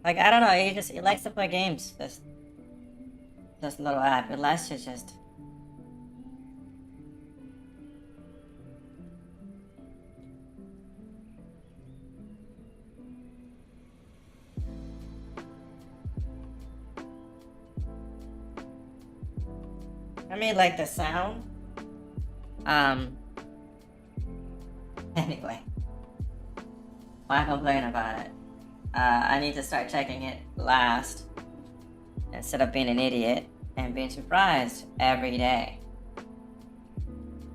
Like, I don't know, he likes to play games. This little app. It likes to just... I mean, like the sound. Anyway. Why complain about it? I need to start checking it last instead of being an idiot and being surprised every day. I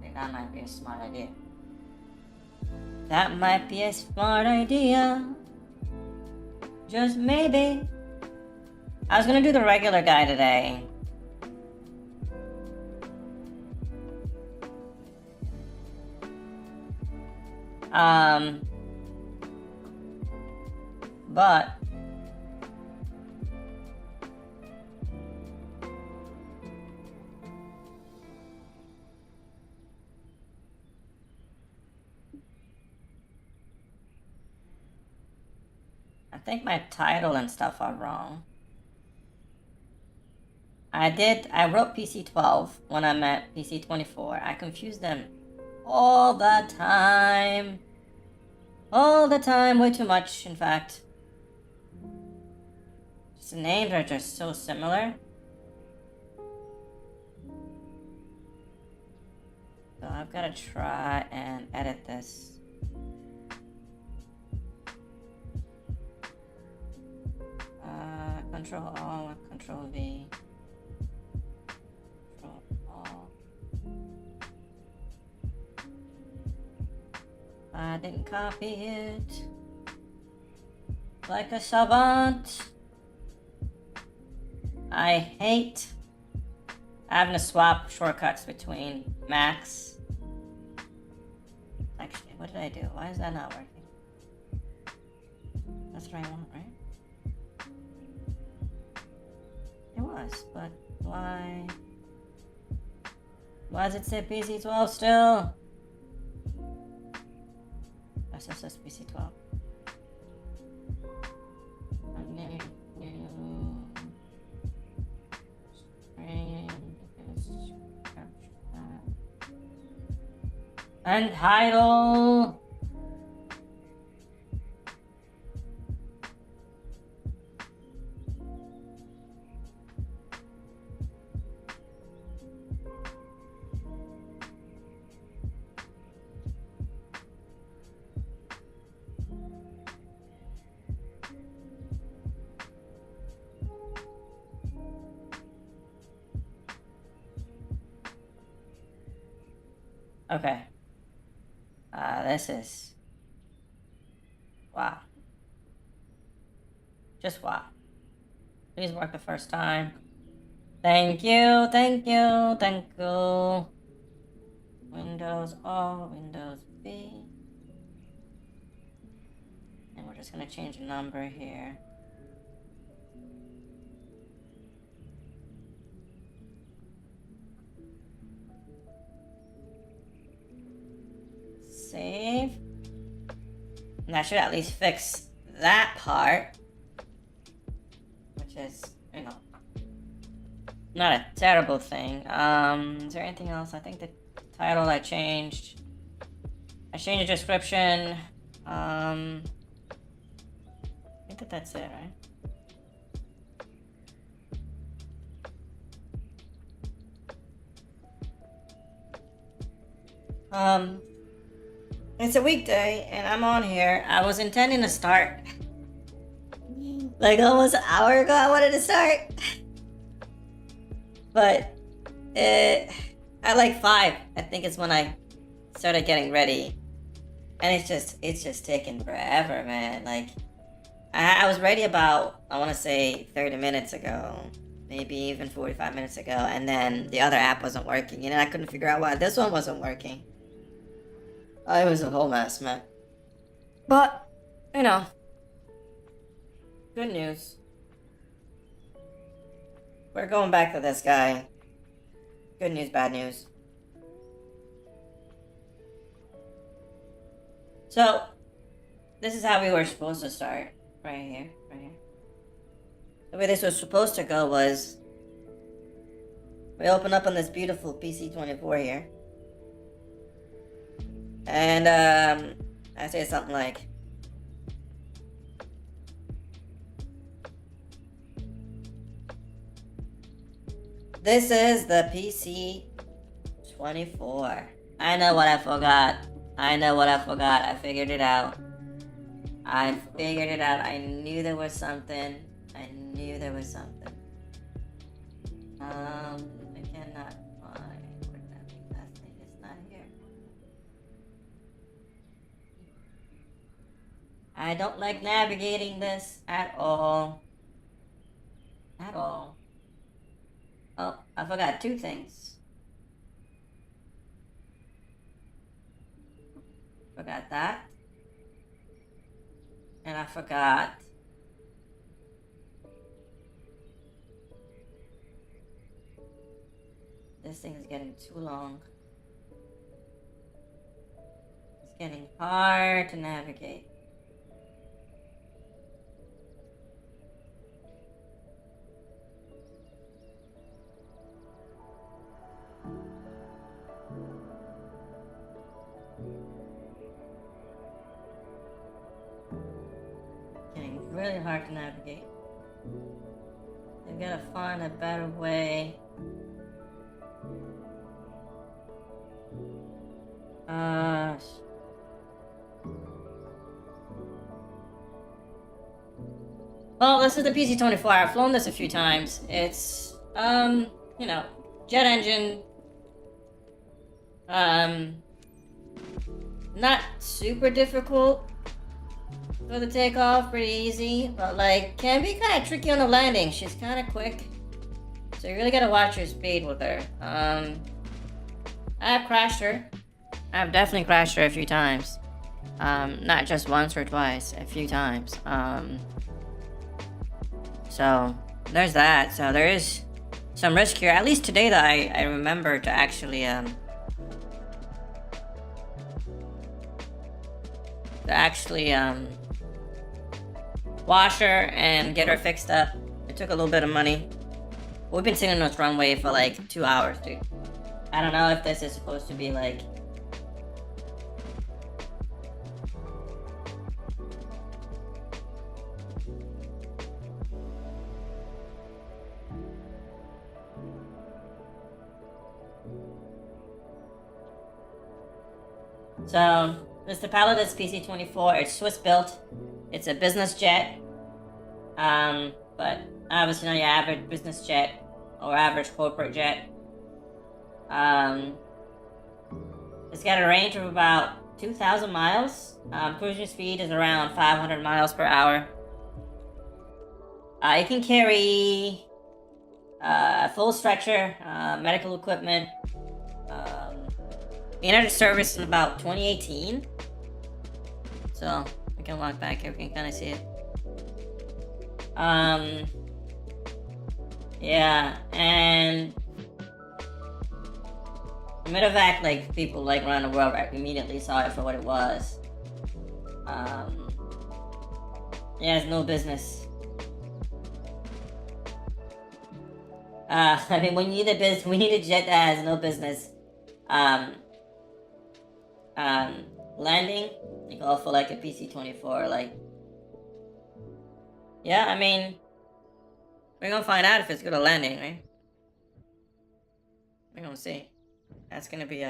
think that might be a smart idea. That might be a smart idea. Just maybe. I was gonna do the regular guy today. But I think my title and stuff are wrong. I wrote PC-12 when I meant PC-24. I confused them all the time. All the time, way too much, in fact. The names are just so similar. So I've got to try and edit this. Control Alt, Control V. Control Alt. I didn't copy it. Like a savant. I hate having to swap shortcuts between Macs. Actually, what did I do? Why is that not working? That's what I want, right? It was, but why? Why does it say PC-12 still? That says PC-12. And title. Okay. This is... Wow. Just wow. Please work the first time. Thank you, thank you, thank you. Windows O, Windows B. And we're just gonna change the number here. Save. And that should at least fix that part. Which is, you know, not a terrible thing. Is there anything else? I think the title I changed. I changed the description. I think that's it, right? It's a weekday, and I'm on here. I was intending to start like almost an hour ago. I wanted to start, but at like 5, I think it's when I started getting ready, and it's just taking forever, man. Like I was ready about, I want to say 30 minutes ago, maybe even 45 minutes ago, and then the other app wasn't working, and I couldn't figure out why this one wasn't working. It was a whole mess, man. But, you know, good news. We're going back to this guy. Good news, bad news. So, this is how we were supposed to start. Right here, right here. The way this was supposed to go was we open up on this beautiful PC-24 here. And I say something like, this is the PC-24. I know what I forgot. I figured it out. I knew there was something. I cannot find where that thing is not here. I don't like navigating this at all. Oh, I forgot two things. Forgot that. And I forgot this thing is getting too long. It's getting hard to navigate. Really hard to navigate. They've got to find a better way. Well, this is the PC-24. I've flown this a few times. It's, you know, jet engine. Not super difficult for the takeoff, pretty easy, but like can be kind of tricky on the landing. She's kind of quick, so you really gotta watch your speed with her. I have crashed her. I've definitely crashed her a few times. Not just once or twice, a few times. So there's that. So there is some risk here. At least today that I remember to actually wash her and get her fixed up. It took a little bit of money. We've been sitting on this runway for like 2 hours, dude. I don't know if this is supposed to be like so this is the Pilatus PC-24. It's Swiss built. It's a business jet. But obviously not your average business jet or average corporate jet. It's got a range of about 2,000 miles. Cruising speed is around 500 miles per hour. It can carry full stretcher, medical equipment. We entered service in about 2018. So we can walk back here, we can kind of see it. Yeah, and Medevac, like people like around the world, right, immediately saw it for what it was. Yeah, it's no business. I mean, we need a jet that has no business. Landing, you go for like a PC-24, like. Yeah, I mean, we're gonna find out if it's good at landing, right? We're gonna see. That's gonna be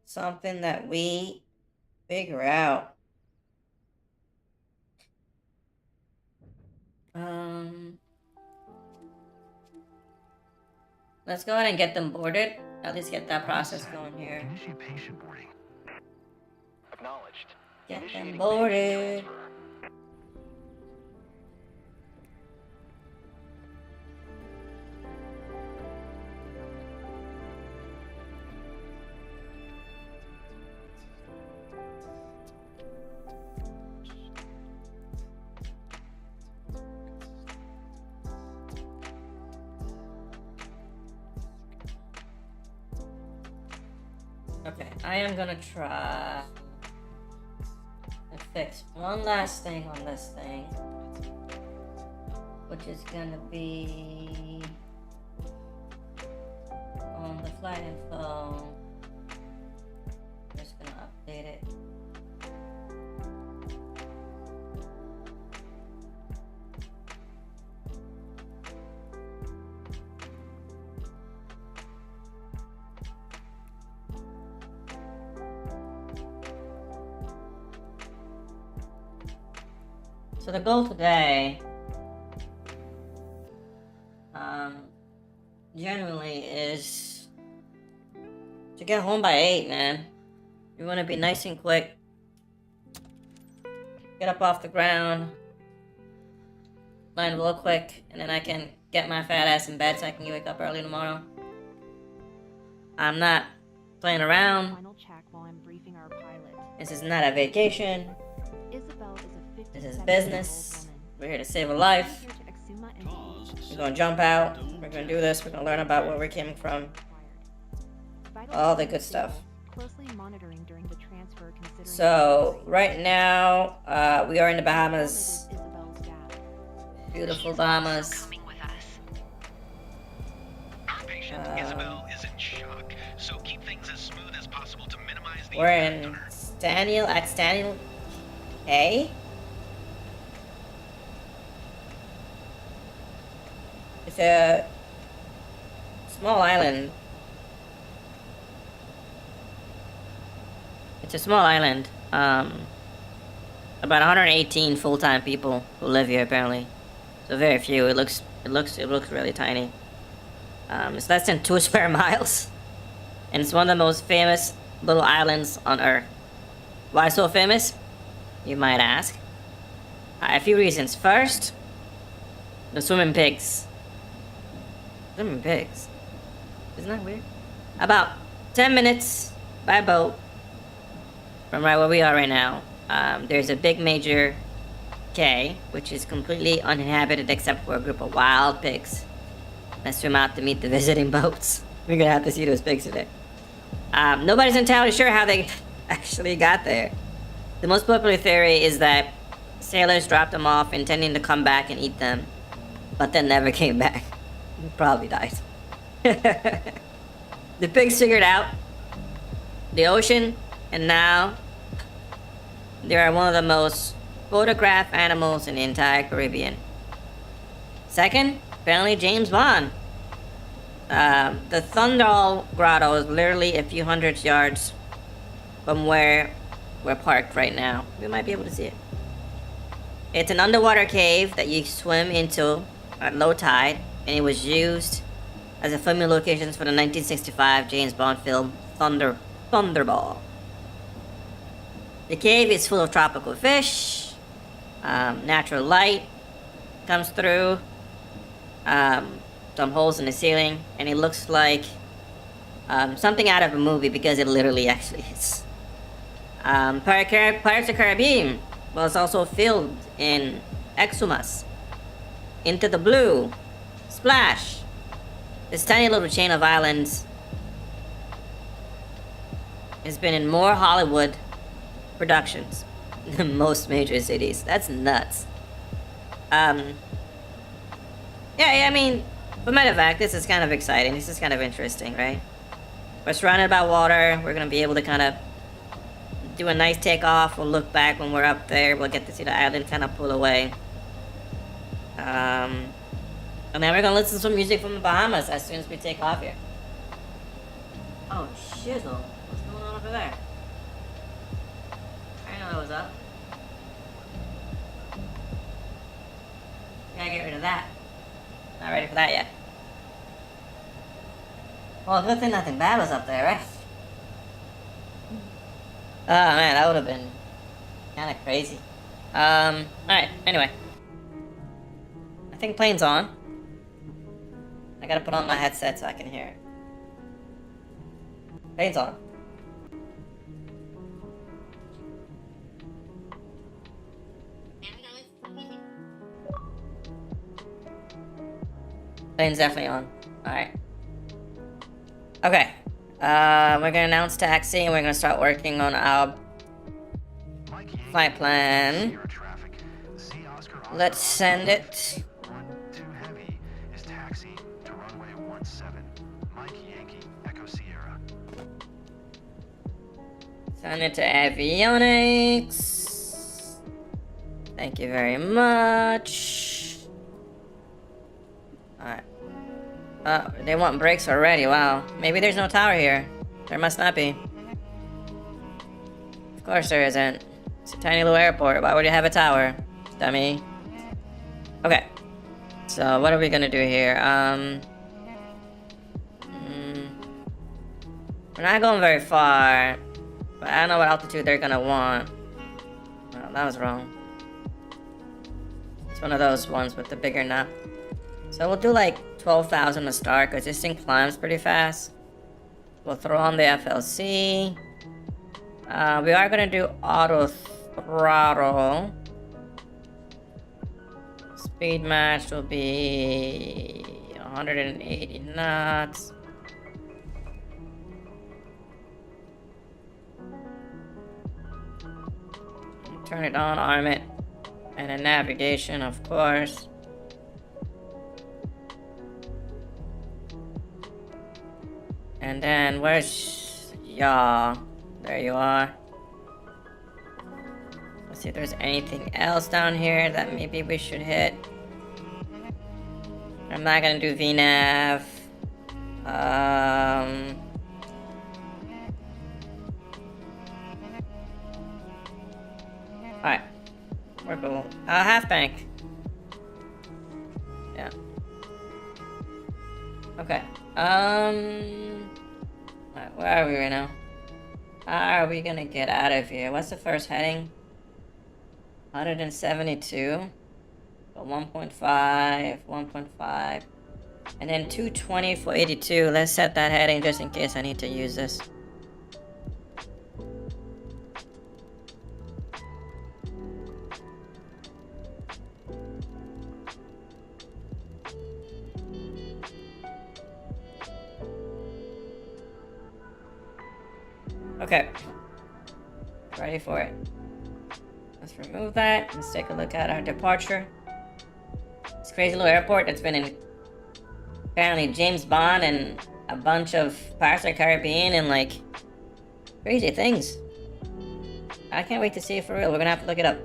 something that we figure out. Let's go ahead and get them boarded. At least get that process going here. Initiate patient boarding. Acknowledged. Get them boarded. Okay, I am gonna try the fix one last thing on this thing, which is gonna be on the flight info. Just gonna update it. So the goal today, generally is to get home by 8, man. You want to be nice and quick. Get up off the ground, land real quick, and then I can get my fat ass in bed so I can wake up early tomorrow. I'm not playing around. Final check while I'm briefing our pilot. This is not a vacation. Isabel is a 57-year-old This is business. woman. We're here to save a life. Here to Exuma and We're gonna jump out. We're gonna do this. We're gonna learn about where we came from. All the good stuff. Closely monitoring during the transfer, considering So right now, we are in the Bahamas. Isabel's dad. Beautiful Bahamas. Coming with us. Our patient, Isabel, is in shock, so keep things as smooth as possible to minimize the We're impact on in her. Staniel Cay. It's a small island. It's a small island. About 118 full-time people who live here apparently. So very few. It looks really tiny. It's less than 2 square miles, and it's one of the most famous little islands on Earth. Why so famous? You might ask. A few reasons. First, the swimming pigs. Swimming pigs. Isn't that weird? About 10 minutes by boat from right where we are right now. There's a big major cay, which is completely uninhabited except for a group of wild pigs that swim out to meet the visiting boats. We're gonna have to see those pigs today. Nobody's entirely sure how they actually got there. The most popular theory is that sailors dropped them off intending to come back and eat them, but then never came back. They probably died. The pigs figured out the ocean, and now they are one of the most photographed animals in the entire Caribbean. Second, apparently James Bond. The Thundal Grotto is literally a few hundred yards from where we're parked right now. We might be able to see it. It's an underwater cave that you swim into at low tide, and it was used as a filming location for the 1965 James Bond film Thunderball. The cave is full of tropical fish. Natural light comes through. Some holes in the ceiling, and it looks like something out of a movie because it literally actually is. Pirates of the Caribbean was also filmed in Exuma, Into the Blue, Splash. This tiny little chain of islands has been in more Hollywood productions than most major cities. That's nuts. Yeah, I mean, for Medevac, this is kind of exciting. This is kind of interesting, right? We're surrounded by water. We're gonna be able to kind of do a nice takeoff. We'll look back when we're up there. We'll get to see the island kind of pull away. And then we're gonna listen to some music from the Bahamas as soon as we take off here. Oh, shizzle. What's going on over there? I didn't know that was up. Gotta get rid of that. Not ready for that yet. Well, good thing nothing bad was up there, right? Oh man, that would have been kind of crazy. Alright, anyway. I think plane's on. I gotta put on my headset so I can hear it. Plane's on. Plane's definitely on. Alright. Okay. We're gonna announce taxi and we're gonna start working on our flight plan. Sierra traffic. Sea Oscar Let's send it. 12 heavy is taxiing to runway 17. Mike Yankee, Echo Sierra. Send it to avionics. Thank you very much. Alright. Oh, they want brakes already. Wow. Maybe there's no tower here. There must not be. Of course there isn't. It's a tiny little airport. Why would you have a tower? Dummy. Okay. So what are we gonna do here? We're not going very far. But I don't know what altitude they're gonna want. Oh, that was wrong. It's one of those ones with the bigger nut. So we'll do like 12,000 to start, because this thing climbs pretty fast. We'll throw on the FLC. We are gonna do auto throttle. Speed match will be 180 knots. Turn it on, arm it. And then navigation, of course. And then, where's y'all? There you are. Let's see if there's anything else down here that maybe we should hit. I'm not gonna do VNAV. Alright. We're cool. Half bank. Yeah. Okay. Alright, where are we right now? How are we gonna get out of here? What's the first heading? 172. So 1.5, 1.5. And then 220 for 82. Let's set that heading just in case I need to use this. Okay. Ready for it. Let's remove that. Let's take a look at our departure. This crazy little airport that's been in apparently James Bond and a bunch of Pirates of the Caribbean and like crazy things. I can't wait to see it for real. We're gonna have to look it up.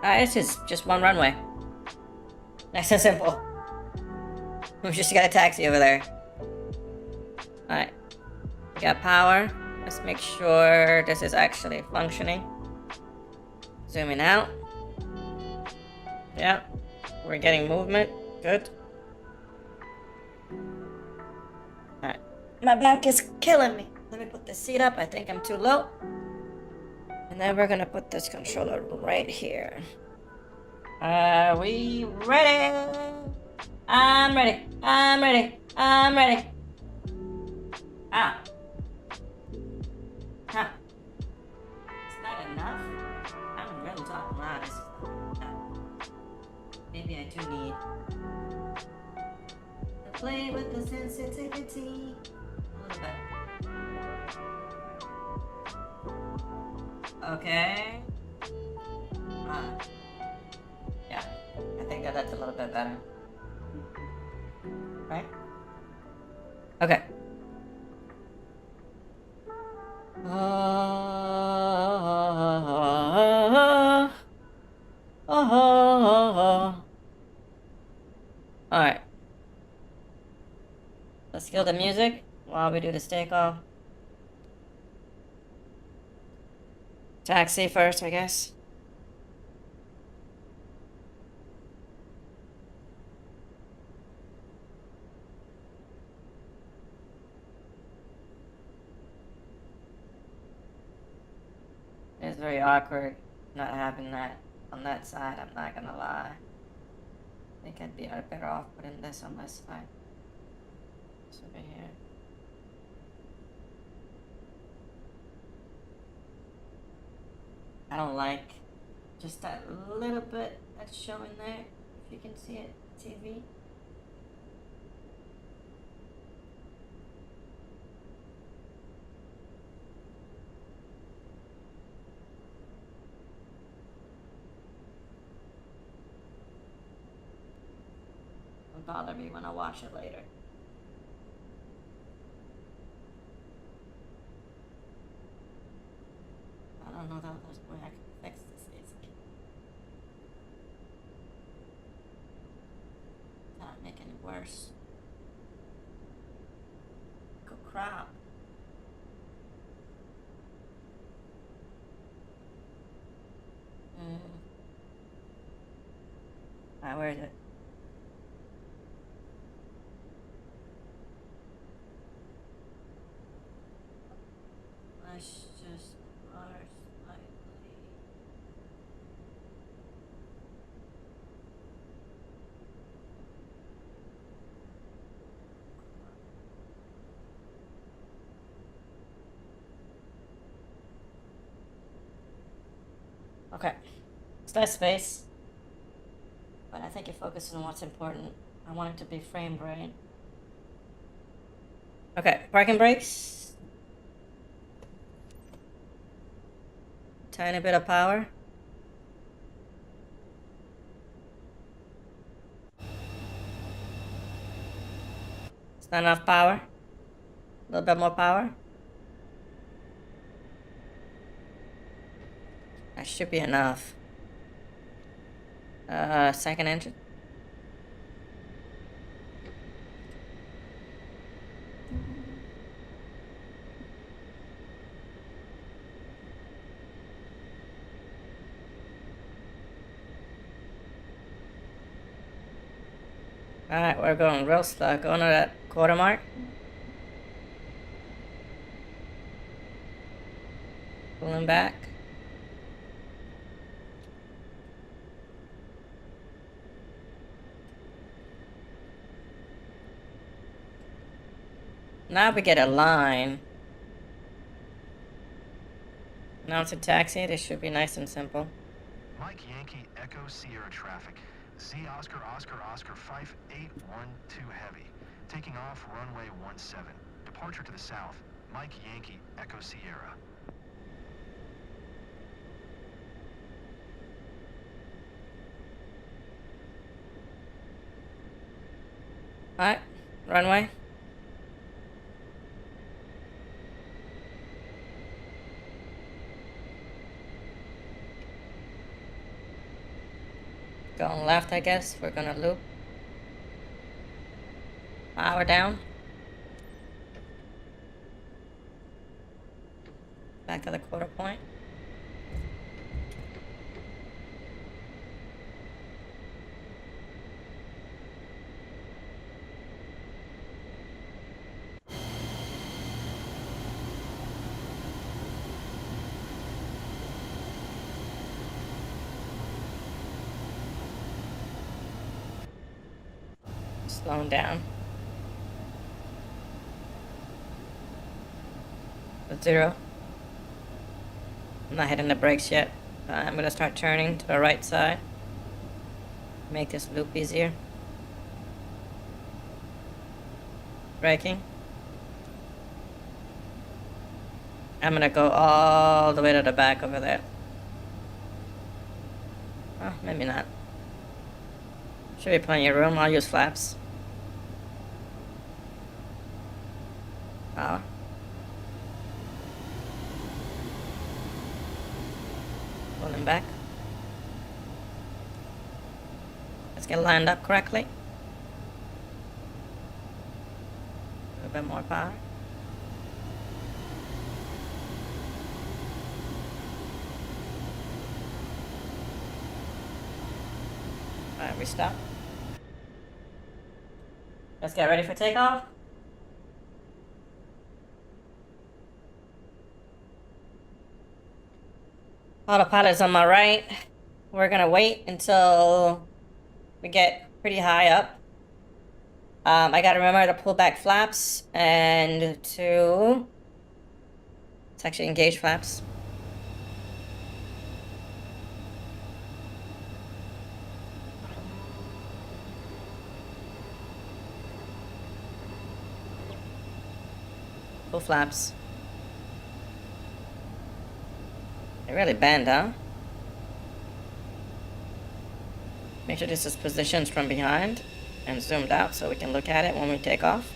This is just one runway. Nice and simple. We just got a taxi over there. Alright. We got power. Let's make sure this is actually functioning. Zooming out. Yeah. We're getting movement. Good. Alright. My back is killing me. Let me put the seat up. I think I'm too low. And then we're gonna put this controller right here. Are we ready? I'm ready. I'm ready. I'm ready. Ah. Huh. Is that enough? I'm really talking loud. This is not enough. Maybe I do need to play with the sensitivity a little bit. Okay. Yeah. I think that's a little bit better. Right? Okay. Alright. Let's kill the music while we do this takeoff. Taxi first, I guess. It's very awkward not having that on that side, I'm not gonna lie. I think I'd be better off putting this on this side. This over here. I don't like just that little bit that's showing there, if you can see it, TV. won't bother me when I wash it later. I don't know that there's a way I can fix this easily. Not make it worse. Good crap. Alright, where is it? Let's just color slightly. Okay, it's that space, but I think you're focusing on what's important. I want it to be framed right. Okay, parking brakes. Tiny bit of power. It's not enough power. A little bit more power. That should be enough. Second engine. Alright, we're going real slow. Going to that quarter mark. Pulling back. Now we get a line. Now it's a taxi. This should be nice and simple. Mike Yankee Echo Sierra traffic. Z Oscar Oscar Oscar 5812 heavy. Taking off runway 17. Departure to the south. Mike Yankee Echo Sierra. Alright, runway. Going left, I guess. We're gonna loop. Power down. Back to the quarter point. Slowing down. At 0. I'm not hitting the brakes yet. I'm gonna start turning to the right side. Make this loop easier. Braking. I'm gonna go all the way to the back over there. Oh, maybe not. Should be plenty of room. I'll use flaps. Power. Pulling back. Let's get lined up correctly. A little bit more power. Alright, we stop. Let's get ready for takeoff. Autopilot's on my right. We're gonna wait until we get pretty high up. I gotta remember to pull back flaps and to... It's actually engage flaps. Full flaps. They really bend, huh? Make sure this is positioned from behind. and zoomed out so we can look at it when we take off.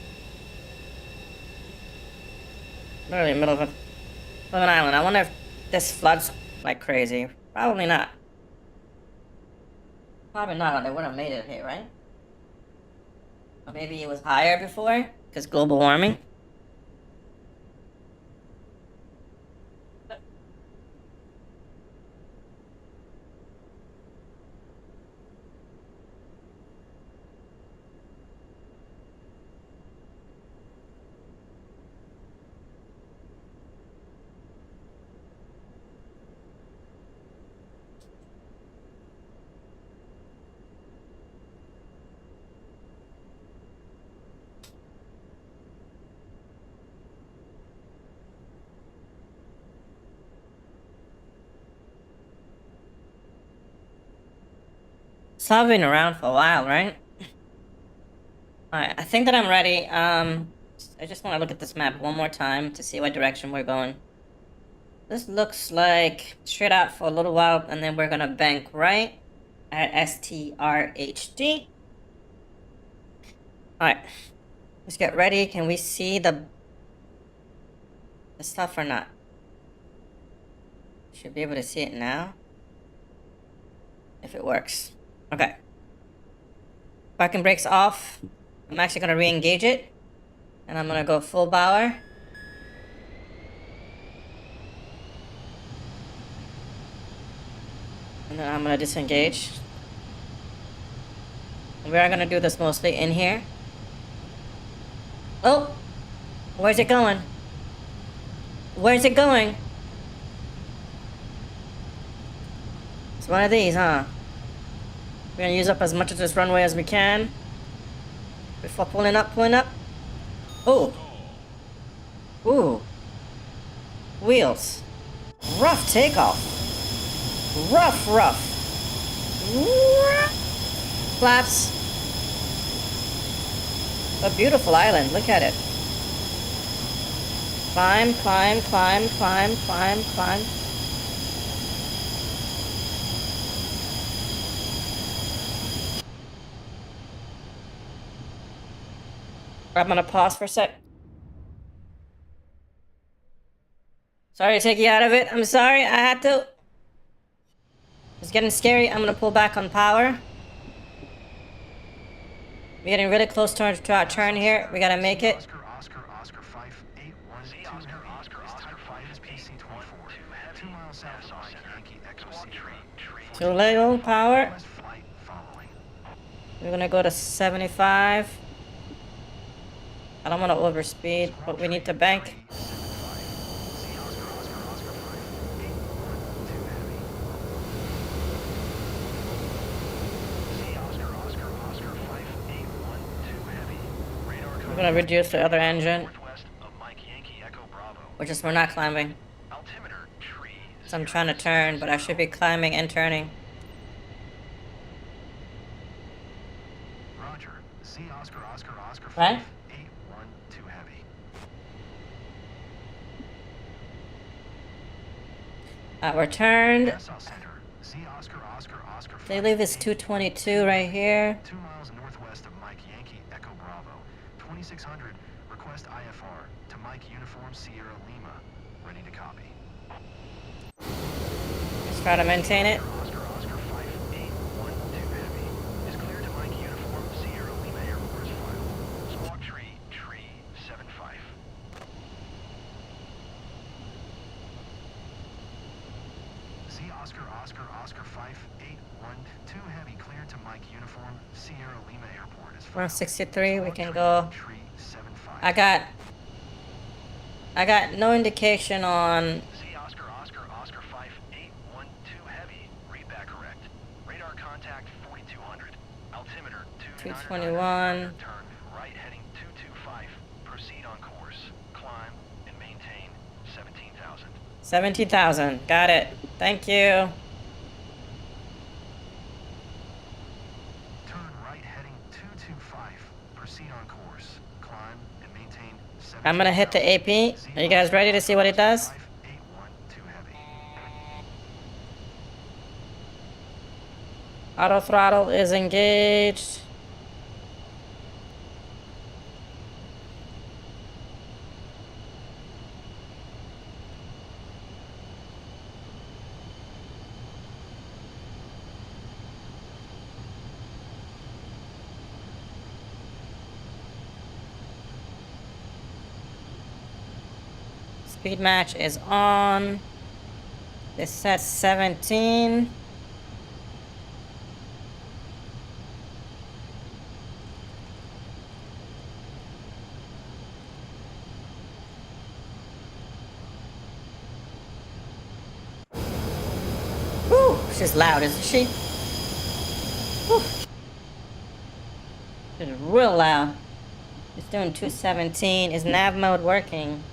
Literally in the middle of an island. I wonder if this floods like crazy. Probably not. Probably not, or they would have made it here, right? Or maybe it was higher before, because global warming. So I've been around for a while, right? Alright, I think that I'm ready. I just want to look at this map one more time to see what direction we're going. This looks like straight out for a little while, and then we're gonna bank right at STRHD. Alright, let's get ready. Can we see the stuff or not? Should be able to see it now. If it works. Okay. Parking brakes off. I'm actually gonna re-engage it. And I'm gonna go full power. And then I'm gonna disengage. And we are gonna do this mostly in here. Oh! Where's it going? Where's it going? It's one of these, huh? We're gonna use up as much of this runway as we can before pulling up. Oh! Ooh. Wheels. Rough takeoff. Rough. Flaps. A beautiful island. Look at it. Climb. I'm gonna pause for a sec. Sorry to take you out of it. I'm sorry, I had to. It's getting scary. I'm gonna pull back on power. We're getting really close to our turn here. We gotta make it. Oscar 5812 Pilatus PC-24. 2 miles south of Mike Yankee Echo Sierra. Too little power. West flight following. We're gonna go to 75. I don't want to overspeed, but we need to bank. We're gonna reduce the other engine, which is we're not climbing. So I'm trying to turn, but I should be climbing and turning. Roger. See Oscar Right? 812 heavy. We're turned. Nassau Center. See Oscar They leave is 222 right here. 2 miles northwest of Mike Yankee Echo Bravo. 2600. Request IFR to Mike Uniform Sierra Lima. Ready to copy. Let's try to maintain it. Oscar 5812 heavy. Is clear to Mike Uniform Sierra Lima Airport as filed. Squawk tree 75. See Oscar 5812 heavy cleared to Mike Uniform Sierra Lima Airport as We're on filed. 63. We can go. Tree 75. I got no indication on. See Oscar 5812 heavy. Read back correct. Radar contact 4200. Altimeter 221. Turn right heading 225. Proceed on course. Climb and maintain 17,000. 17,000. Got it. Thank you. Turn right heading 225. Proceed on course. Climb and maintain 17,000. I'm gonna hit the AP. Are you guys ready to see what it does? 5812 heavy. Auto throttle is engaged. Speed match is on. This says 17. Woo! She's loud, isn't she? Woo! She's real loud. It's doing 217. Is nav mode working?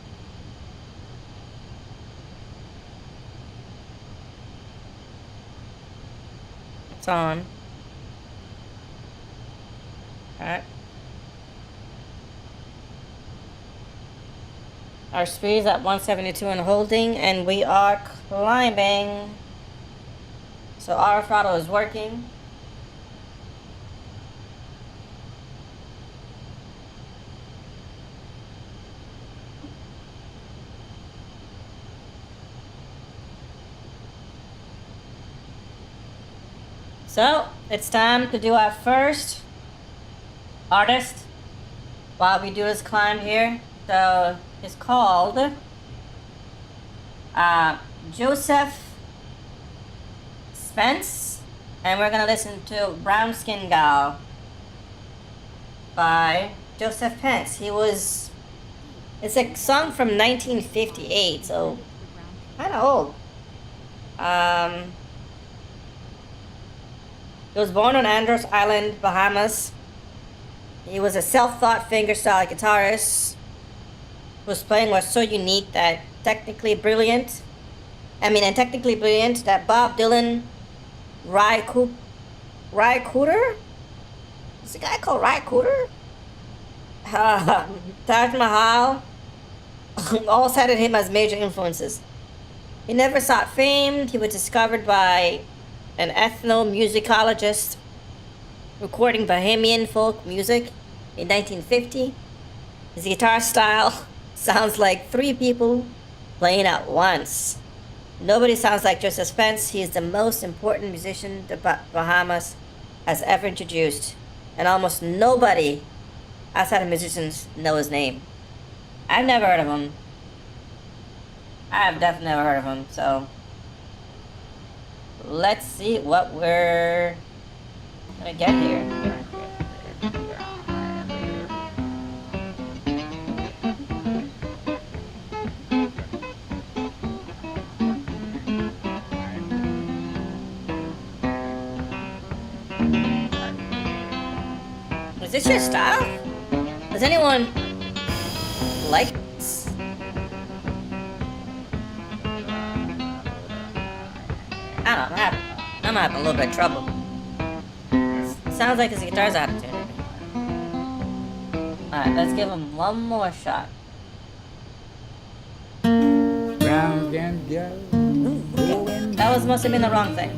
It's on. Alright. Our speed's at 172 and holding, and we are climbing. So our throttle is working. So it's time to do our first artist while we do this climb here. So it's called Joseph Spence, and we're gonna listen to Brown Skin Gal by Joseph Pence. It's a song from 1958, so kind of old. He was born on Andros Island, Bahamas. He was a self-taught fingerstyle guitarist whose playing was so unique that technically brilliant that Bob Dylan, Ry Cooder? Is the guy called Ry Cooder? Taj Mahal all cited him as major influences. He never sought fame. He was discovered by an ethnomusicologist recording Bahamian folk music in 1950. His guitar style sounds like three people playing at once. Nobody sounds like Joseph Spence. He is the most important musician the Bahamas has ever introduced, and almost nobody outside of musicians know his name. I've never heard of him. I've definitely never heard of him, so let's see what we're gonna get here. Is this your style? Does anyone like this? I don't know, I'm having a little bit of trouble. Sounds like his guitar's out of tune. Alright, let's give him one more shot. That must have been the wrong thing.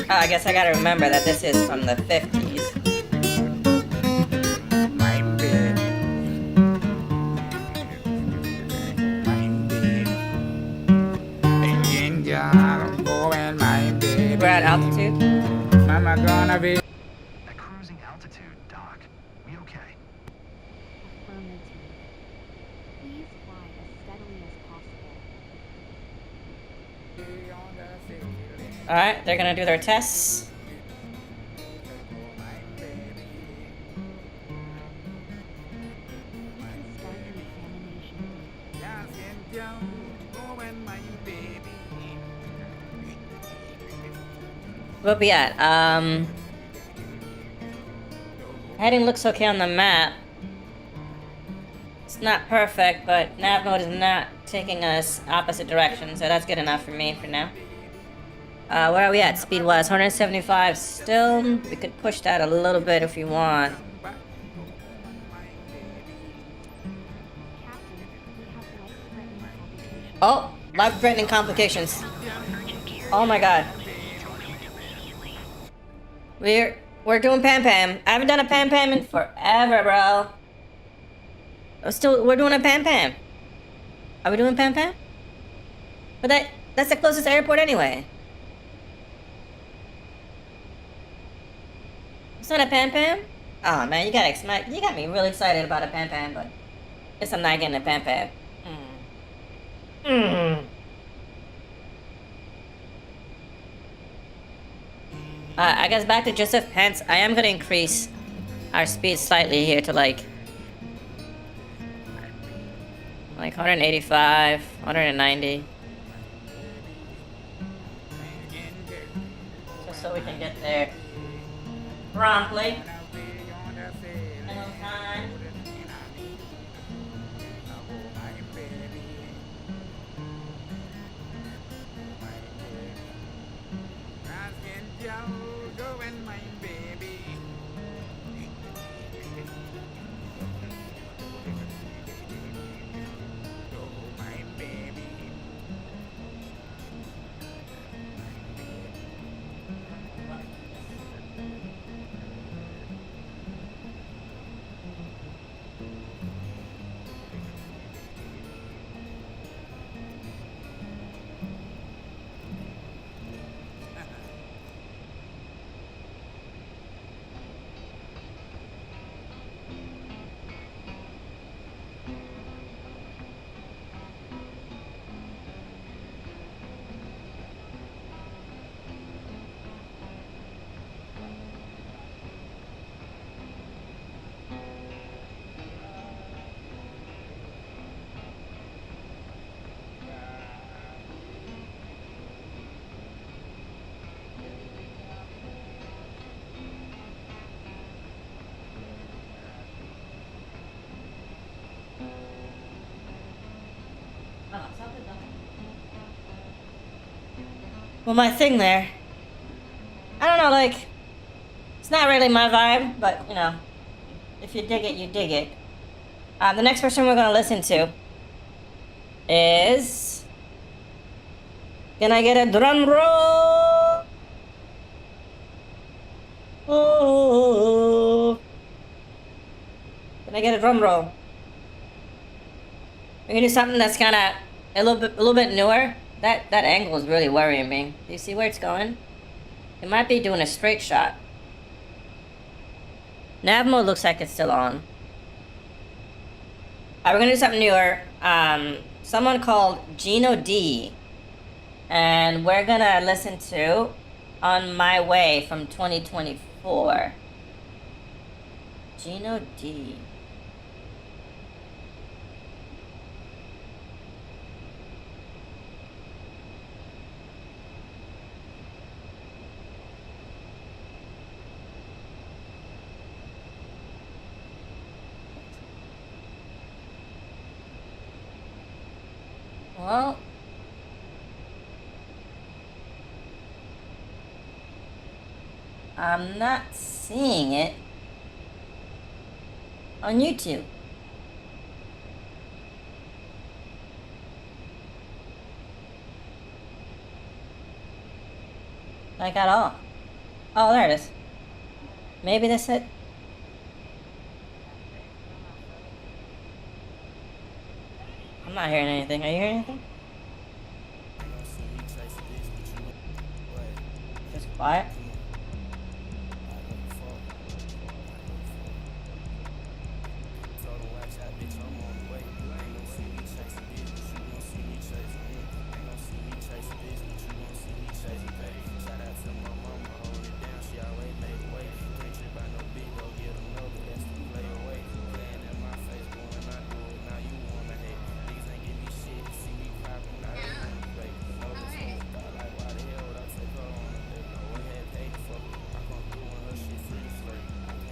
Oh, I guess I gotta remember that this is from the 50s. We're at altitude. At cruising altitude, Doc. We okay? Affirmative. Please fly as steadily as possible. Alright, they're gonna do their tests. Start the examination. We'll be at, heading looks okay on the map. It's not perfect, but nav mode is not taking us opposite directions, so that's good enough for me for now. Where are we at speed-wise? 175 still. We could push that a little bit if you want. Oh, life-threatening complications. Oh my god. We're doing Pam Pam. I haven't done a Pam Pam in forever, bro. We're doing a Pam Pam. Are we doing Pam Pam? But that's the closest airport anyway. It's not a Pam Pam? Oh man, you got me really excited about a pan pan, but guess I'm not getting a pan pan. I guess back to Joseph Pence. I am gonna increase our speed slightly here to like 185, 190. Just so we can get there promptly. And on time. Well, my thing there, I don't know, like, it's not really my vibe, but, you know, if you dig it, you dig it. The next person we're going to listen to is... Can I get a drum roll? Oh. Can I get a drum roll? We're going to do something that's kind of a little bit newer. That angle is really worrying me. Do you see where it's going? It might be doing a straight shot. Nav mode looks like it's still on. Alright, we're gonna do something newer. Someone called Gino D. And we're gonna listen to On My Way from 2024. Gino D. Well, I'm not seeing it on YouTube. Like at all. Oh, there it is. Maybe that's it. I'm not hearing anything. Are you hearing anything? Just quiet.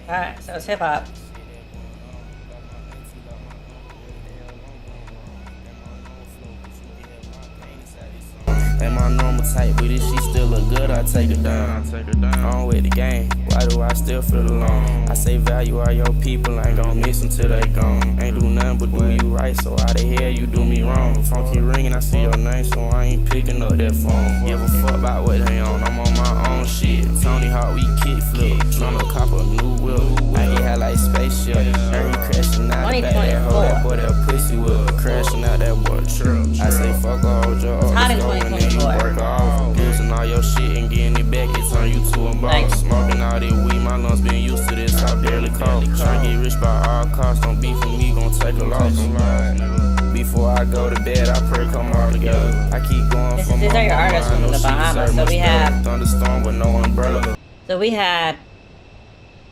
Alright, so it's hip hop. Ain't my normal type, but if she still look good, I take her down. On with the game, why do I still feel alone? I say value all your people, I ain't gon' miss them till they gone. Ain't do nothing but do you right, so why the hell you do me wrong? Phone keep ringing, I see your name, so I ain't picking up that phone. Give a fuck about what they on, I'm on my own shit. Tony Hawk, we kick flip, tryna cop a new whip. I get high like spaceship, heard you crashing out the back, that hoe, that boy, that pussy whip. Crashing out that boy truck. I say fuck a whole job, let's go and then you work off. Losing all your shit and getting it back, it turn you to a boss. Smoking all this weed, my lungs been used to this, I barely call. Tryna get rich by all costs. Don't beef with me, gon' take a loss. Before I go to bed, I pray come all together. I keep going for These are your artists from the Bahamas. So we have thunderstorm with no umbrella. So we had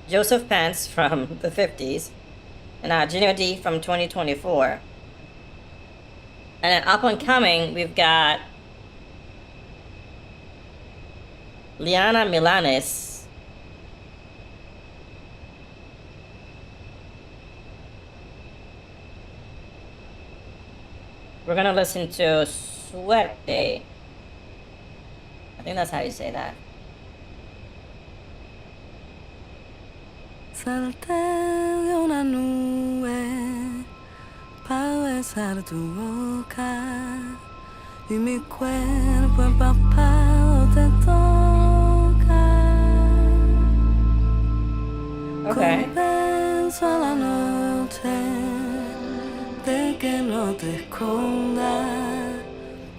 Joseph Pence from the 50s, and Gino D from 2024. And then up and coming, we've got Liana Milanes. We're gonna listen to Suerte. I think that's how you say that. Salté de una nube para besar tu boca y mi cuerpo empapado te toca. Okay. Convenzo a la noche de que no te escondas,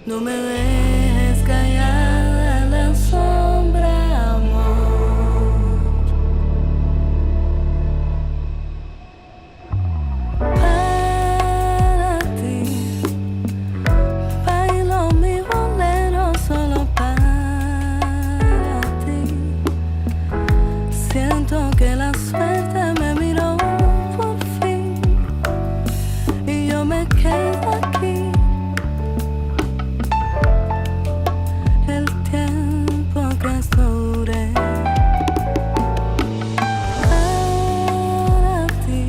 no me dejes callada en la sombra, amor. Para ti bailo mi bolero solo para ti. Siento que la suerte me miró por fin y yo me quedo aquí. El tiempo que esto dure. Para ti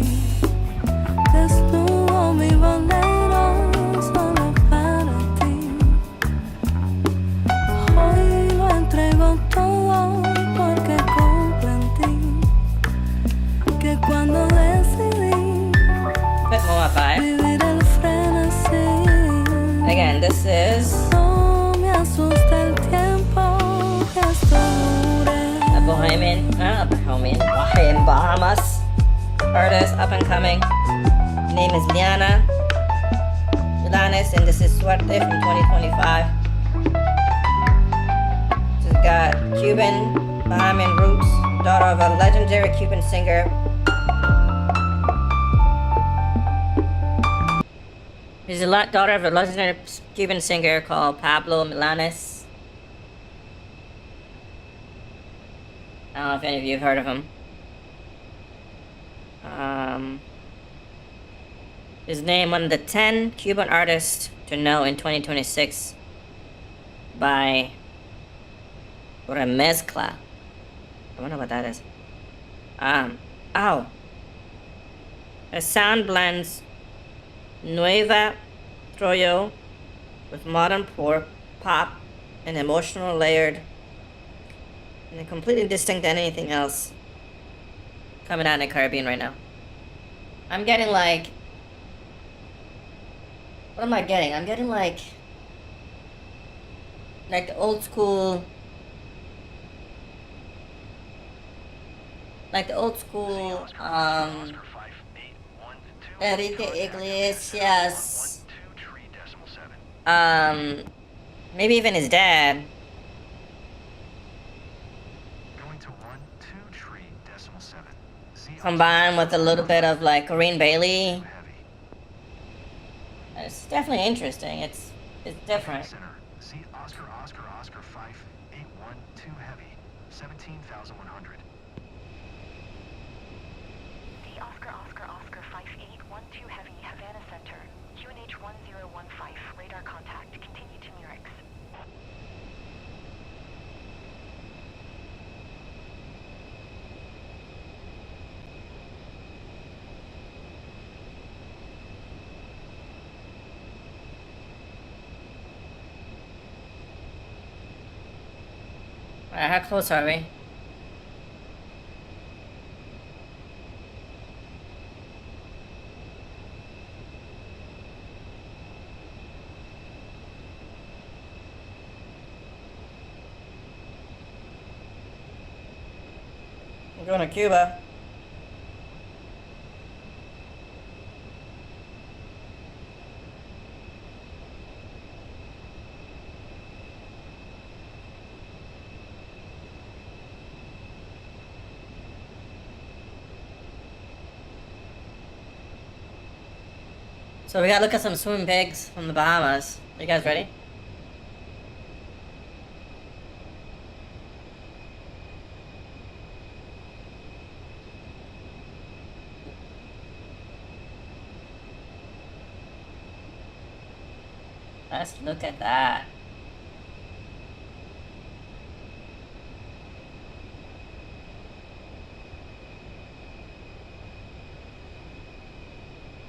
desnudo mi bolero solo para ti. Hoy lo entrego todo porque comprendí que cuando decidí Bit more vibe. vivir el frenesí, Again, this is no me asusta el tiempo que esto dure. a Bohemian Bahamas artist, up and coming. Name is Liana Milanes, and this is Suerte from 2025. She's got Cuban, Bahamian roots, daughter of a legendary Cuban singer. She's a daughter of a legendary Cuban singer called Pablo Milanes. I don't know if any of you have heard of him. He's named one of the 10 Cuban artists to know in 2026 by Remezcla. I wonder what that is. A sound blends Nueva Troyo with modern pop and emotional layered and completely distinct than anything else coming out in the Caribbean right now. I'm getting like, what am I getting? I'm getting like the old school, Enrique Iglesias, maybe even his dad. Going to 123.7. Combined with a little bit of like Corinne Bailey. Heavy. It's definitely interesting. It's different. Center. See Oscar 5812 heavy. 17,100. The Oscar 5812 Heavy, Havana Center. QNH 1015. Radar contact. Continue to Murex. Alright, how close are we? We're going to Cuba. So we gotta look at some swimming pigs from the Bahamas. Are you guys ready? Let's look at that.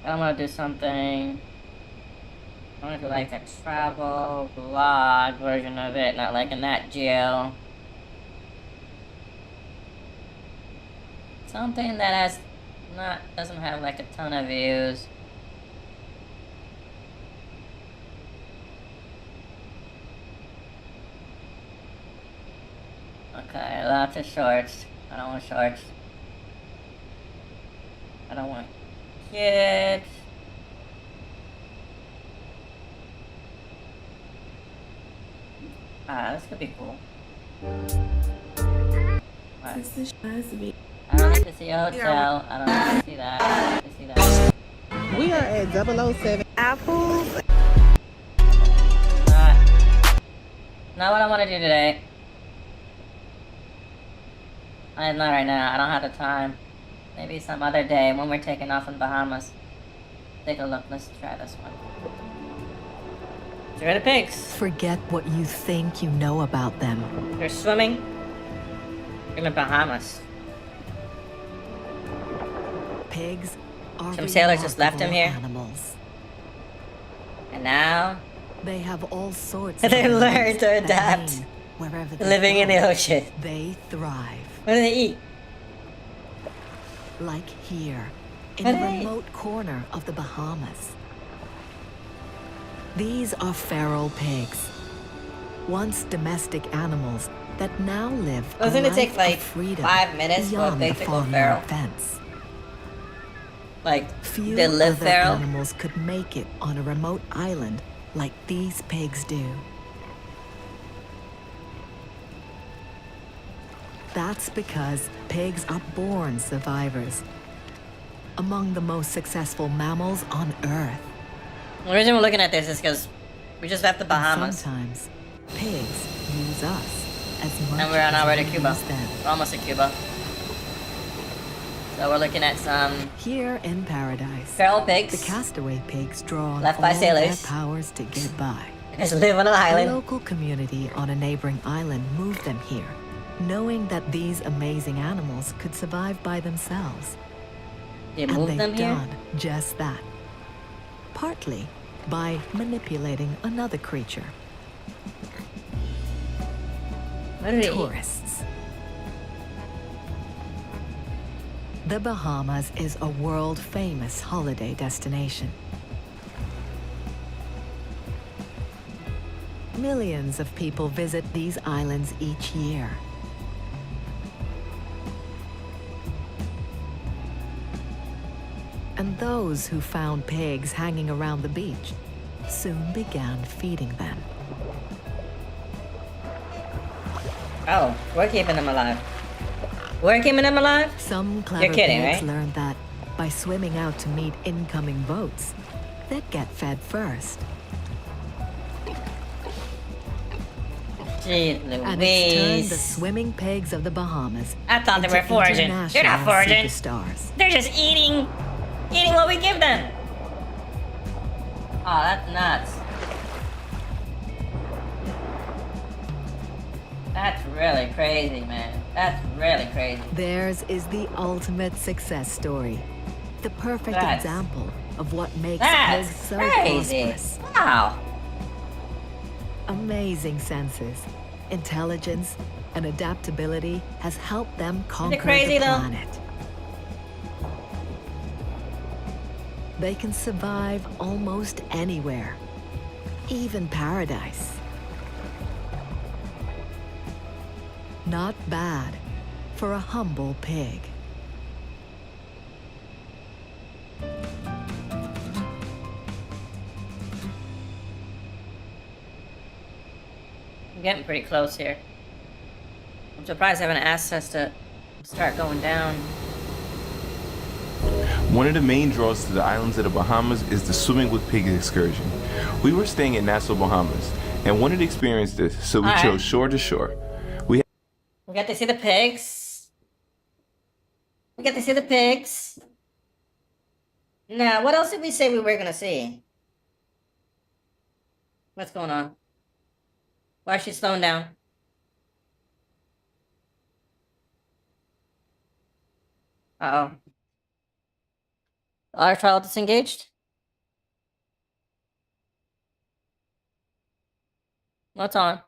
I want to do something. I want to do like a travel vlog version of it, not like a Nat Geo. Something that doesn't have like a ton of views. Okay, lots of shorts. I don't want shorts. I don't want kids. This could be cool. What? I don't need to see a hotel. I don't need to see that. I don't need to see that. We are at 007 Apples. Not what I want to do today. Not right now. I don't have the time. Maybe some other day when we're taking off in Bahamas. Take a look. Let's try this one. Here are the pigs. Forget what you think you know about them. They're swimming in the Bahamas. Pigs are Some sailors just left them here. Animals. And now They have all sorts they of learn to that adapt. mean wherever they Living in go, the ocean. They thrive. What do they eat? Like here, in What a do they eat? remote corner of the Bahamas. These are feral pigs, once domestic animals that now live Doesn't a it take life like of freedom 5 minutes for a beyond pig the to go farmyard feral? fence. Like, Few they live other feral? animals could make it on a remote island like these pigs do. That's because pigs are born survivors. Among the most successful mammals on Earth. The reason we're looking at this is because we just left the And Bahamas. sometimes pigs use us as much And we're on as our way to we Cuba. use them. We're almost to Cuba. So we're looking at some Here in paradise, feral the pigs. castaway pigs draw on Left all by their sailors. powers to get by. Just live on an The island. local community on a neighboring island moved them here, knowing that these amazing animals could survive by themselves. They And moved they've them here? done just that. Partly by manipulating another creature, What do they eat? tourists. The Bahamas is a world-famous holiday destination. Millions of people visit these islands each year. And those who found pigs hanging around the beach soon began feeding them. Oh, we're keeping them alive. We're keeping them alive? Some clever kidding, pigs right? learned that by swimming out to meet incoming boats, they'd get fed first. Jeez And it's turned the Louise. swimming pigs of the Bahamas I thought they into were foraging. They're not international foraging. superstars. They're just eating what we give them. Oh, that's nuts. That's really crazy, man. That's really crazy. Theirs is the ultimate success story. The perfect That's- example of what makes That's pigs so crazy. prosperous. Wow. Amazing senses, intelligence, and adaptability has helped them conquer crazy, the though? planet. They can survive almost anywhere, even paradise. Not bad for a humble pig. I'm getting pretty close here. I'm surprised they haven't asked us to start going down. One of the main draws to the islands of the Bahamas is the Swimming with Pigs excursion. We were staying in Nassau, Bahamas, and wanted to experience this, so we chose shore to shore. We got to see the pigs. We got to see the pigs. Now, what else did we say we were gonna see? What's going on? Why is she slowing down? Uh-oh. Our trial disengaged? What's on?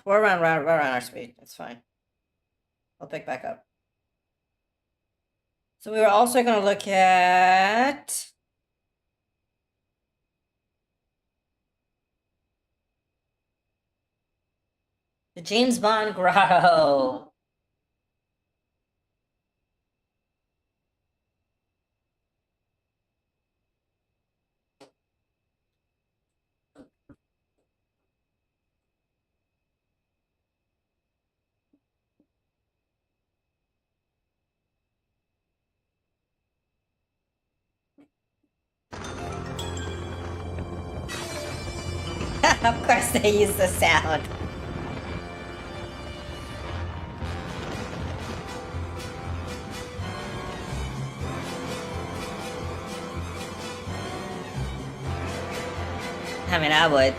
We're around our speed. It's fine. I'll pick back up. So we were also going to look at the James Bond Grotto. Of course they use the sound. I mean, I would.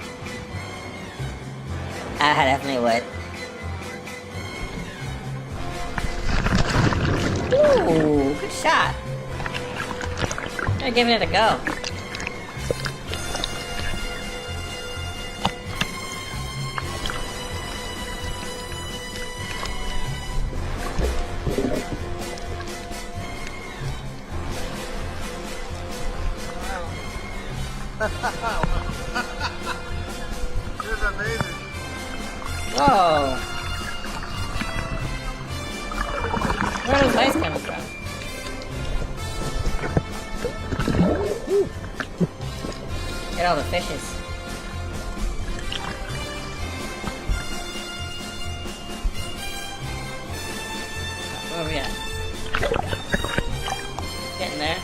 I definitely would. Ooh, good shot. I'm giving it a go. This is amazing. Whoa. Where are those lights coming from? Get all the fishes. Where are we at? Getting there.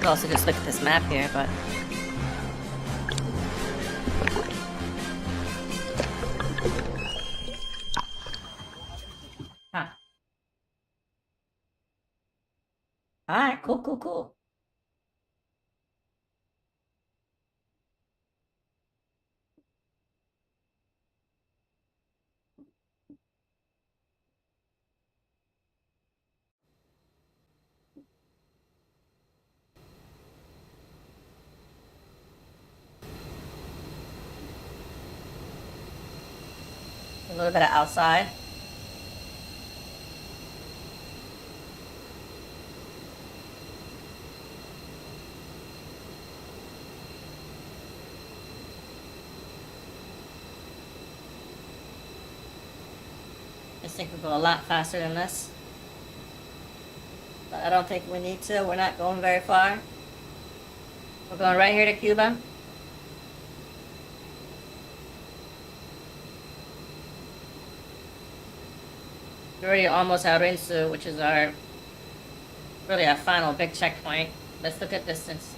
Could also just look at this map here, but alright, cool. A little bit of outside. I think we'll go a lot faster than this. But I don't think we need to. We're not going very far. We're going right here to Cuba. We're already almost at Rinsu, which is really our final big checkpoint. Let's look at distance.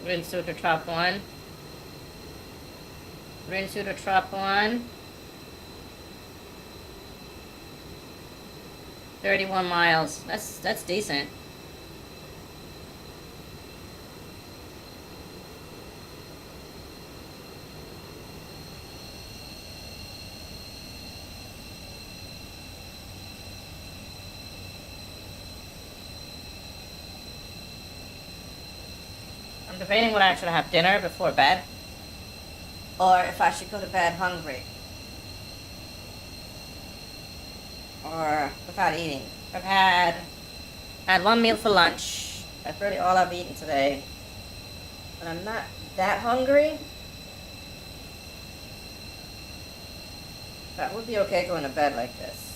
Rinsu to Trop 1. Rinsu to Trop 1. 31 miles. That's decent. I'm debating whether I should have dinner before bed, or if I should go to bed hungry, or without eating. I've had one meal for lunch. That's really all I've eaten today, but I'm not that hungry. That would be okay going to bed like this.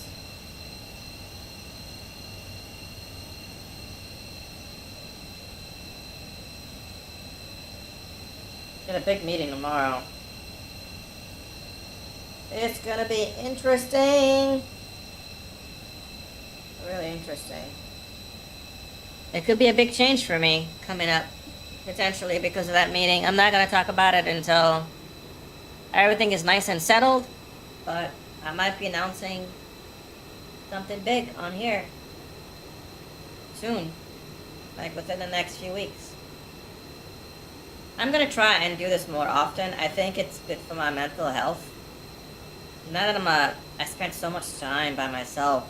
Got a big meeting tomorrow. It's gonna be interesting. Really interesting. It could be a big change for me coming up, potentially, because of that meeting. I'm not gonna talk about it until everything is nice and settled, but I might be announcing something big on here soon, like within the next few weeks. I'm gonna try and do this more often. I think it's good for my mental health. Now that I spent so much time by myself.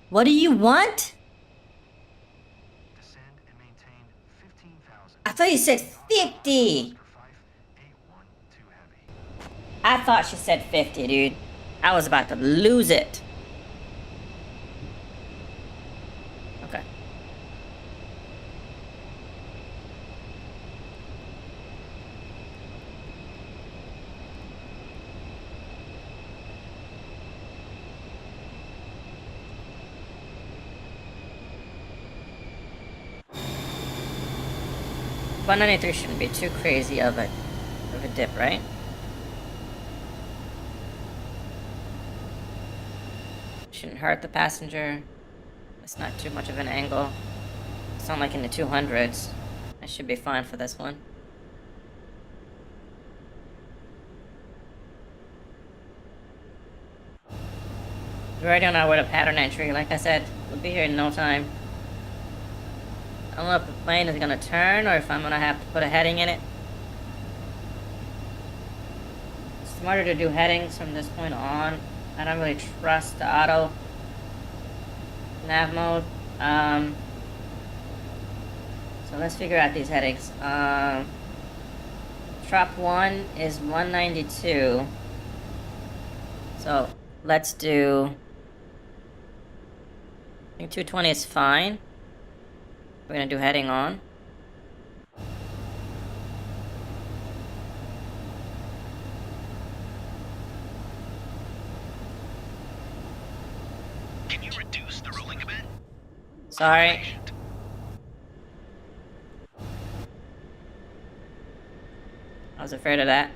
What do you want? Descend and maintain 15,000. I thought you said 50. I thought she said 50, dude. I was about to lose it. Okay. $193 shouldn't be too crazy of a dip, right? Shouldn't hurt the passenger. It's not too much of an angle. It's not like in the 200s. I should be fine for this one. We're already on our way to pattern entry. Like I said, we'll be here in no time. I don't know if the plane is gonna turn or if I'm gonna have to put a heading in it. It's smarter to do headings from this point on. I don't really trust the auto nav mode. So let's figure out these headings. Trop 1 is 192. So let's do, I think 220 is fine. We're gonna do heading on. Can you reduce the rolling a bit? Sorry. I was afraid of that.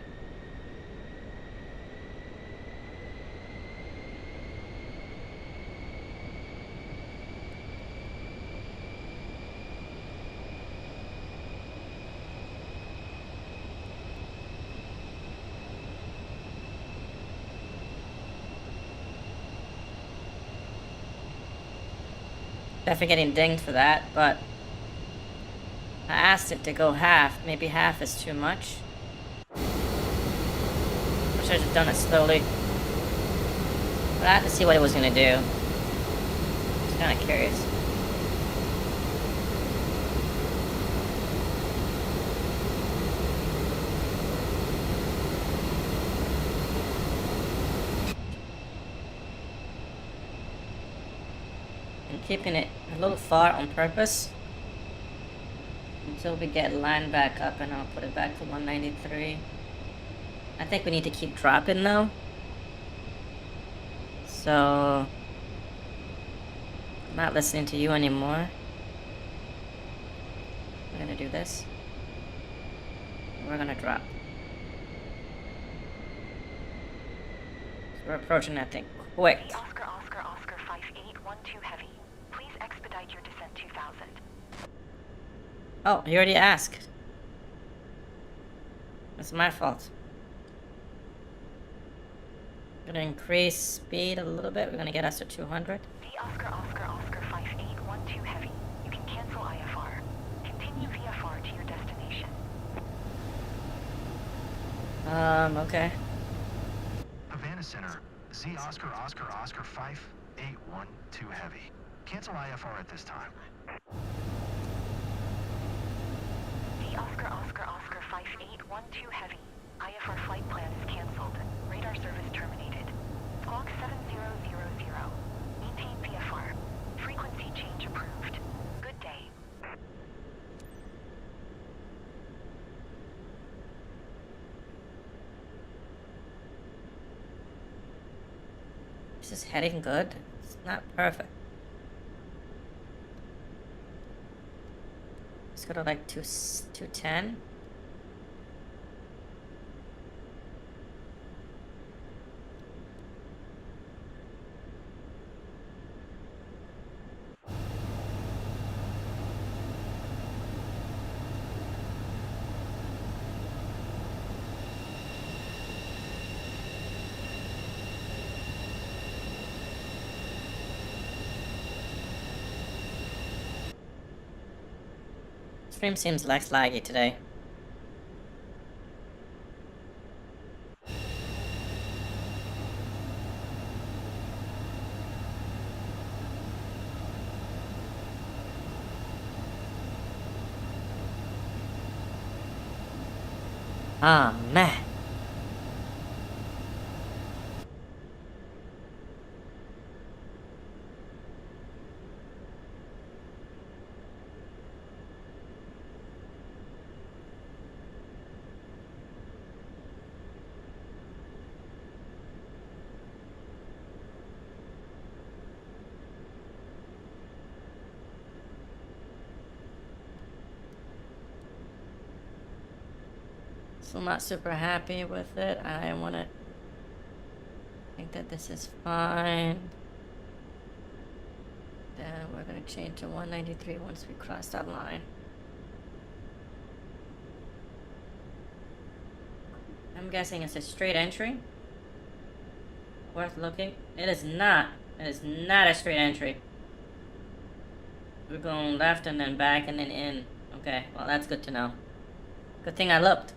Definitely getting dinged for that, but I asked it to go half. Maybe half is too much. I should have done it slowly. But I had to see what it was gonna do. I was kind of curious. And keeping it a little far on purpose until we get lined back up, and I'll put it back to 193. I think we need to keep dropping though. So I'm not listening to you anymore. We're gonna do this. We're gonna drop. So we're approaching that thing quick. The Oscar 5812 Heavy. Please expedite your descent 2000. Oh, you already asked. It's my fault. Gonna increase speed a little bit. We're gonna get us to 200. The Oscar 5812 Heavy. You can cancel IFR. Continue VFR to your destination. Okay. Havana Center, Z Oscar 5812 Heavy. Cancel IFR at this time. The Oscar 5812 Heavy. IFR flight plan is canceled. Radar service terminated. Squawk 7000. Maintain VFR. Frequency change approved. Good day. This is heading good. It's not perfect. go to like 210. Stream seems less laggy today. Ah, man. So I'm not super happy with it. I want to think that this is fine. Then we're going to change to 193 once we cross that line. I'm guessing it's a straight entry. Worth looking. It is not. It is not a straight entry. We're going left and then back and then in. Okay, well that's good to know. Good thing I looked.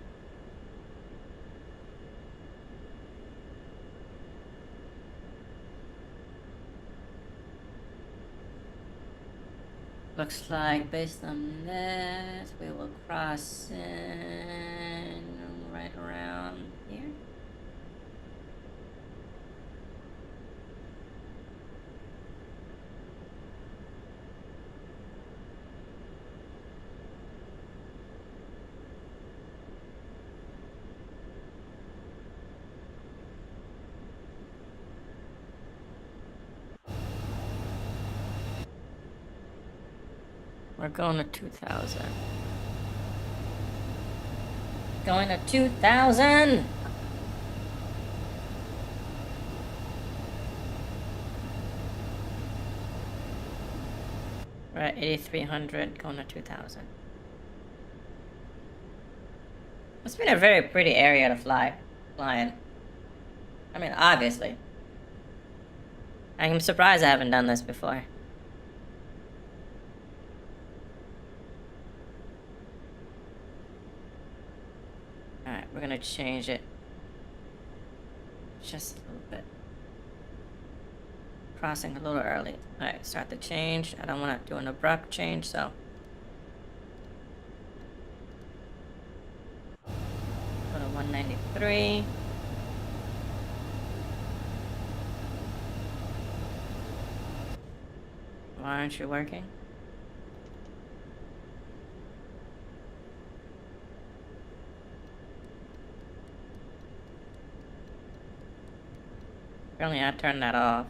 Looks like based on this, we will cross in right around here. We're going to 2,000. Going to 2,000! We're at 8,300, going to 2,000. It's been a very pretty area to fly in. I mean, obviously. I'm surprised I haven't done this before. Alright, we're gonna change it just a little bit. Crossing a little early. Alright, start the change. I don't want to do an abrupt change, so. Go to 193. Why aren't you working? Apparently I turned that off.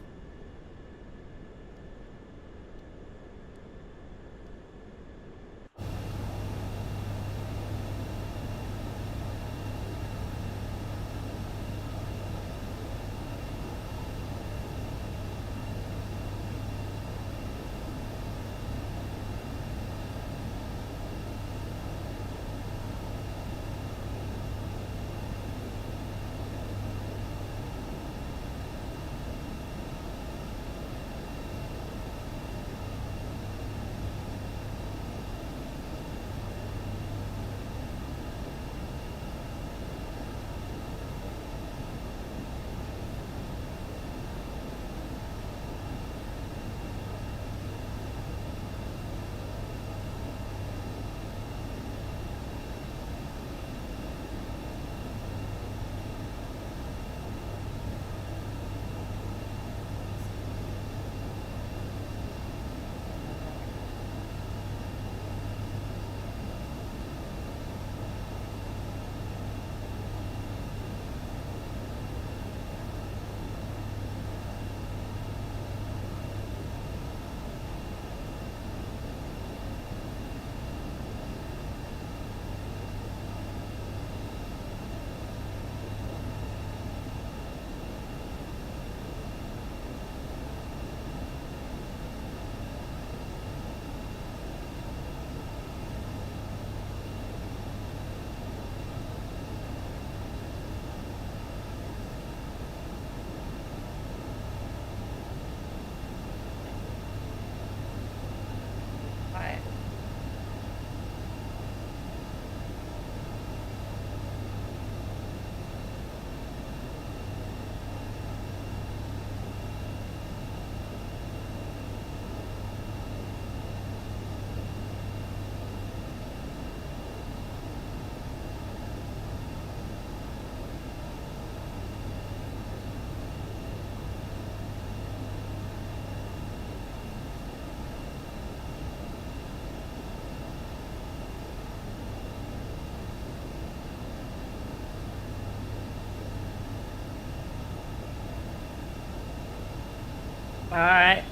Alright.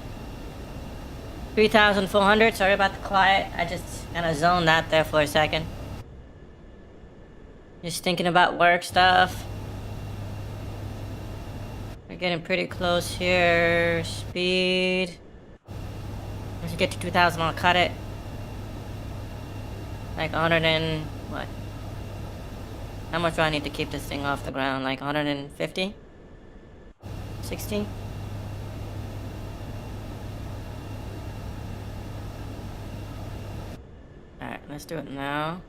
3,400. Sorry about the quiet. I just kind of zoned out there for a second. Just thinking about work stuff. We're getting pretty close here. Speed. Once you get to 2,000, I'll cut it. Like 100 and... what? How much do I need to keep this thing off the ground? Like 150? 60? Alright, let's do it now.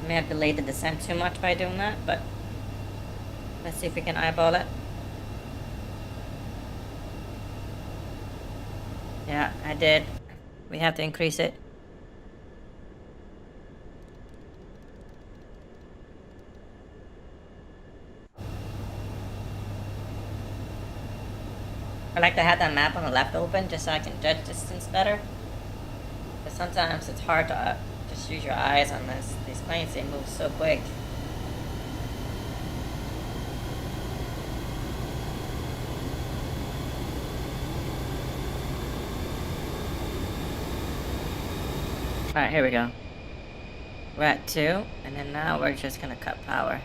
May have delayed the descent too much by doing that, but let's see if we can eyeball it. Yeah, I did. We have to increase it. I like to have that map on the left open just so I can judge distance better. But sometimes it's hard to just use your eyes on this. These planes, they move so quick. Alright, here we go. We're at 2, and then now we're just gonna cut power.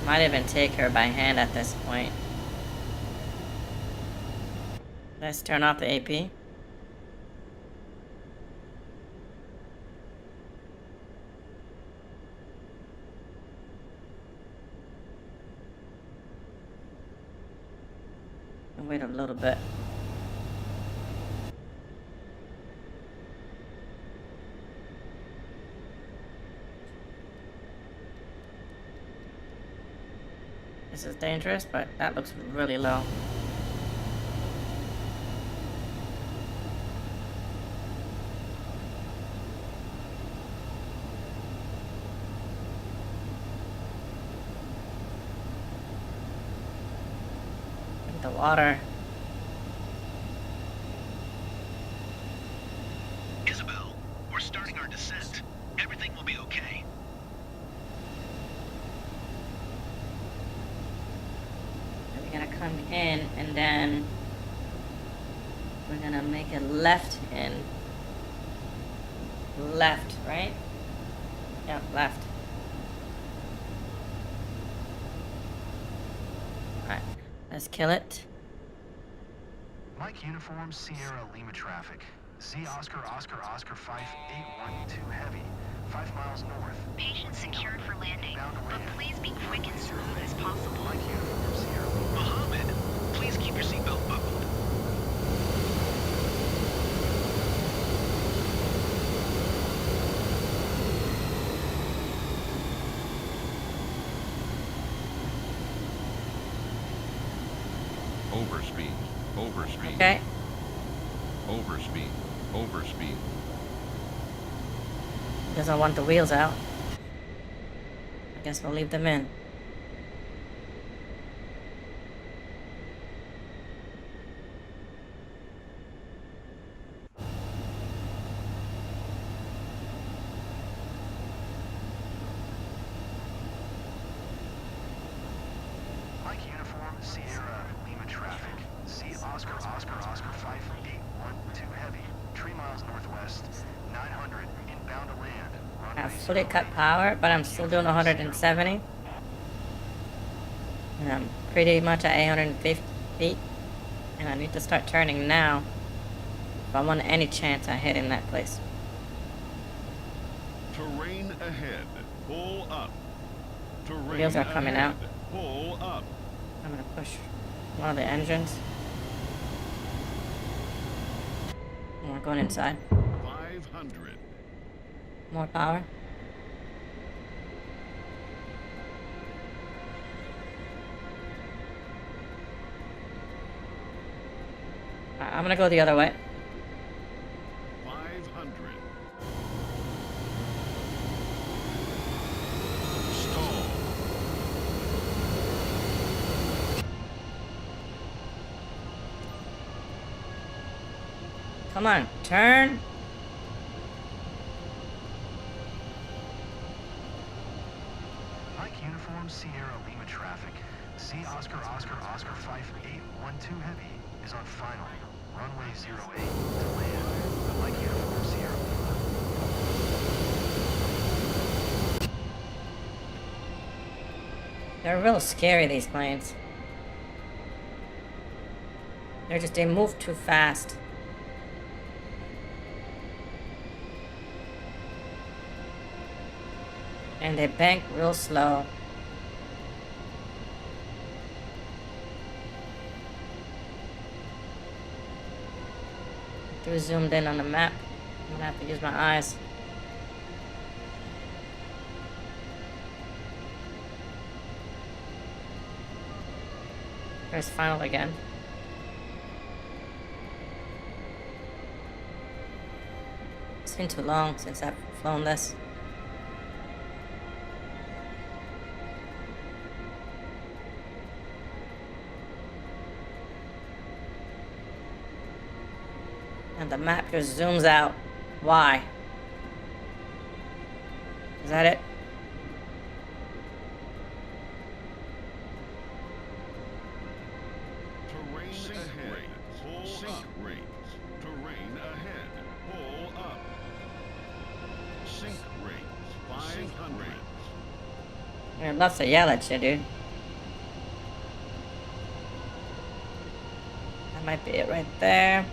Might even take her by hand at this point. Let's turn off the AP. And wait a little bit. This is dangerous, but that looks really low. Look at the water. Isabel, we're starting our descent. Everything will be okay. We're gonna come in and then we're gonna make a left in. Left, right? Yeah, left. Alright, let's kill it. Mike Uniform Sierra Lima traffic. Z Oscar Oscar Oscar 5812 heavy. 5 miles north. Patient secured for landing, but please be quick and smooth as possible. Mike Uniform Sierra Lima. Mohammed, please keep your seatbelt buckled. Overspeed. Overspeed. Okay. Overspeed. Overspeed. Doesn't want the wheels out. I guess we'll leave them in. Mike Uniform Sierra Lima traffic. Z Oscar Oscar Oscar 5812 heavy. 3 miles northwest. 900 inbound to land. I fully cut power, but I'm still doing 170. And I'm pretty much at 850 feet. And I need to start turning now if I want any chance at hitting that place. Terrain ahead. Pull up. Terrain Wheels are coming out. Pull up. I'm gonna push one of the engines. And we're going inside. 500. More power. I'm gonna go the other way. 500. Stall. Come on, turn. Mike Uniform Sierra Lima traffic. C Oscar Oscar Oscar 5812 Heavy is on final. Runway 08 to land. Mike Uniform Sierra Lima. They're real scary, these planes. They move too fast. And they bank real slow. Too zoomed in on the map. I'm gonna have to use my eyes. There's final again. It's been too long since I've flown this. And the map just zooms out. Why? Is that it? Terrain ahead. Pull up. Rates. Terrain ahead. Pull up. Sink rates. 500. I'd love to yell at you, dude. That might be it right there.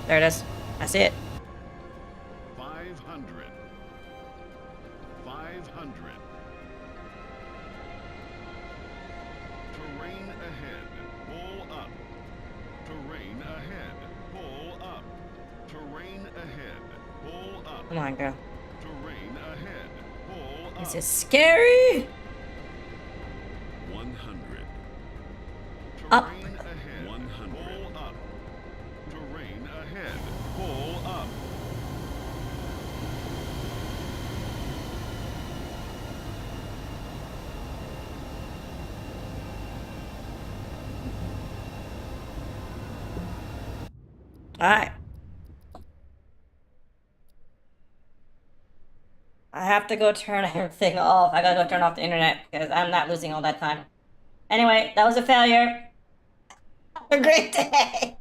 There it is. I see it. 500. 500. Terrain ahead. Pull up. Terrain ahead. Pull up. Terrain ahead. Pull up. Come on, girl. Terrain ahead. Pull up. This is scary. 100. Up. Terrain ahead. 100. Pull up. Terrain ahead. Pull up. Alright. I have to go turn everything off. I gotta go turn off the internet because I'm not losing all that time. Anyway, that was a failure. Have a great day.